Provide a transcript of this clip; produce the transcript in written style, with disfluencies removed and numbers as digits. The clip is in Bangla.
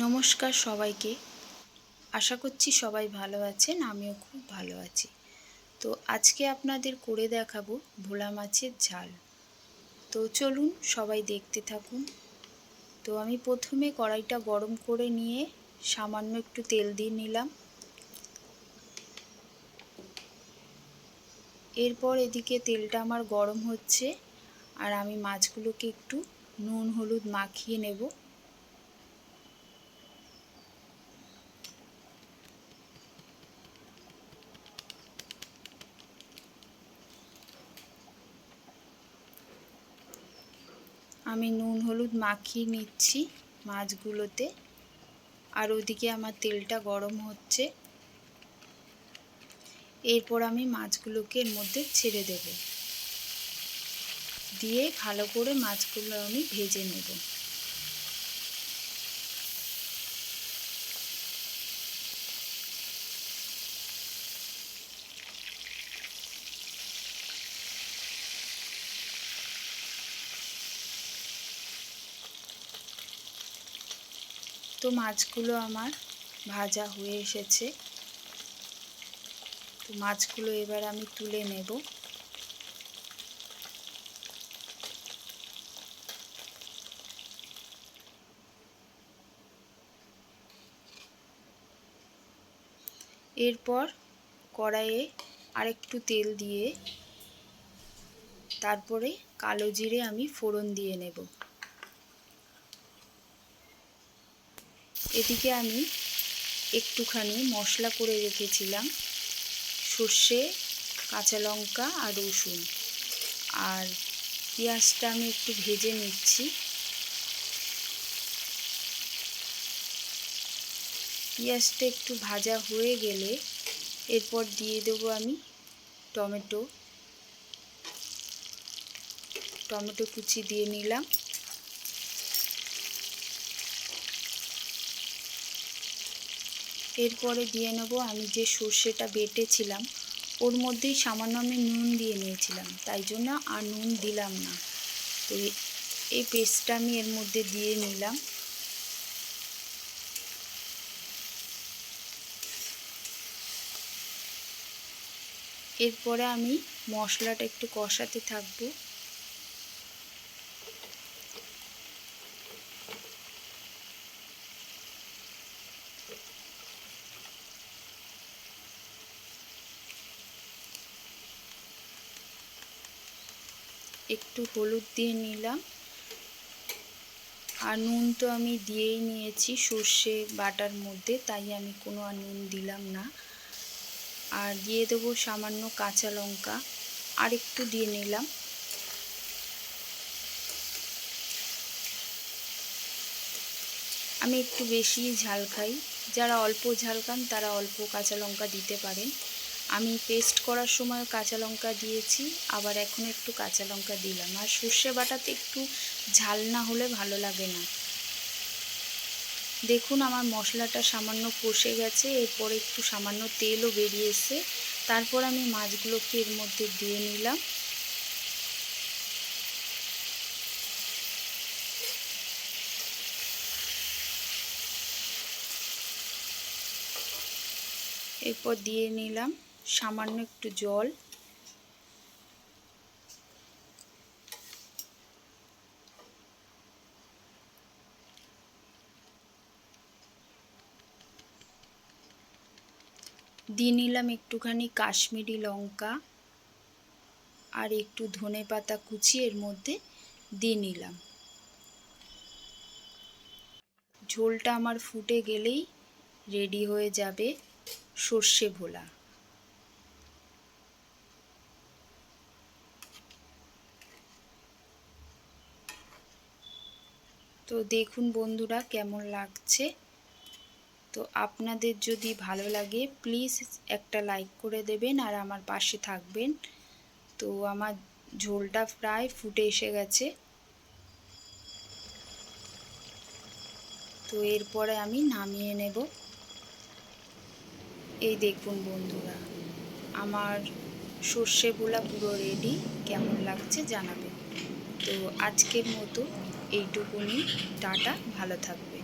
নমস্কার সবাইকে। আশা করছি সবাই ভালো আছেন, আমিও খুব ভালো আছি। তো আজকে আপনাদের করে দেখাবো ভোলা মাছের ঝাল। তো চলুন সবাই দেখতে থাকুন। তো আমি প্রথমে কড়াইটা গরম করে নিয়ে সামান্য একটু তেল দিয়ে নিলাম। এরপর এদিকে তেলটা আমার গরম হচ্ছে আর আমি মাছগুলোকে একটু নুন হলুদ মাখিয়ে নেব। আমি নুন হলুদ মাখিয়ে নিচ্ছি মাছগুলোতে। আর ওদিকে আমার তেলটা গরম হচ্ছে। এরপর আমি মাছগুলোকে এর মধ্যে ছেড়ে দেব, দিয়ে ভালো করে মাছগুলো আমি ভেজে নেব। তো মাছগুলো আমার ভাজা হয়ে এসেছে। তো মাছগুলো এবার আমি তুলে নেব। এরপর কড়াইয়ে আরেকটু তেল দিয়ে তারপরে কালো জিরে আমি ফোড়ন দিয়ে নেব। এদিকে আমি একটুখানি মশলা করে রেখেছিলাম, সর্ষে, কাঁচা লঙ্কা আর রসুন, আর পেঁয়াজটা আমি একটু ভেজে নিচ্ছি। পেঁয়াজটা একটু ভাজা হয়ে গেলে এরপর দিয়ে দেবো আমি টমেটো কুচি দিয়ে নিলাম। এরপরে দিয়ে নেব আমি যে সর্ষেটা বেটেছিলাম, ওর মধ্যেই সামান্য আমি নুন দিয়ে নিয়েছিলাম, তাই জন্য আর নুন দিলাম না। তো এই পেস্টটা আমি এর মধ্যে দিয়ে নিলাম। এরপরে আমি মশলাটা একটু কষাতে থাকবো। একটু হলুদ দিয়ে নিলাম, আর নুন তো আমি দিয়েই নিয়েছি সর্ষে বাটার মধ্যে, তাই আমি কোনো আর নুন দিলাম না। আর দিয়ে দেবো সামান্য কাঁচা লঙ্কা, আর একটু দিয়ে নিলাম। আমি একটু বেশি ঝাল খাই, যারা অল্প ঝাল খান তারা অল্প কাঁচা লঙ্কা দিতে পারেন। আমি পেস্ট করার সময় কাঁচা লঙ্কা দিয়েছি, আবার এখন একটু কাঁচা লঙ্কা দিলাম। আর সর্ষে বাটাতে একটু ঝাল না হলে ভালো লাগে না। দেখুন আমার মশলাটা সামান্য কষে গেছে, এরপর একটু সামান্য তেলও বেরিয়ে এসে তারপর আমি মাছগুলোকে এর মধ্যে দিয়ে নিলাম। এরপর দিয়ে নিলাম সামান্য একটু জল। দিয়ে নিলাম একটুখানি কাশ্মীরি লঙ্কা আর একটু ধনেপাতা কুচি এর মধ্যে দিয়ে নিলাম। ঝোলটা আমার ফুটে গেলেই রেডি হয়ে যাবে সর্ষে ভোলা। তো দেখুন বন্ধুরা কেমন লাগছে। তো আপনাদের যদি ভালো লাগে প্লিজ একটা লাইক করে দেবেন আর আমার পাশে থাকবেন। তো আমার ঝোলটা প্রায় ফুটে এসে গেছে। তো এরপরে আমি নামিয়ে নেব। এই দেখুন বন্ধুরা, আমার সর্ষে ভোলা পুরো রেডি। কেমন লাগছে জানাবেন। তো আজকের মতো এইটুকুনি। টাটা, ভালো থাকবেন।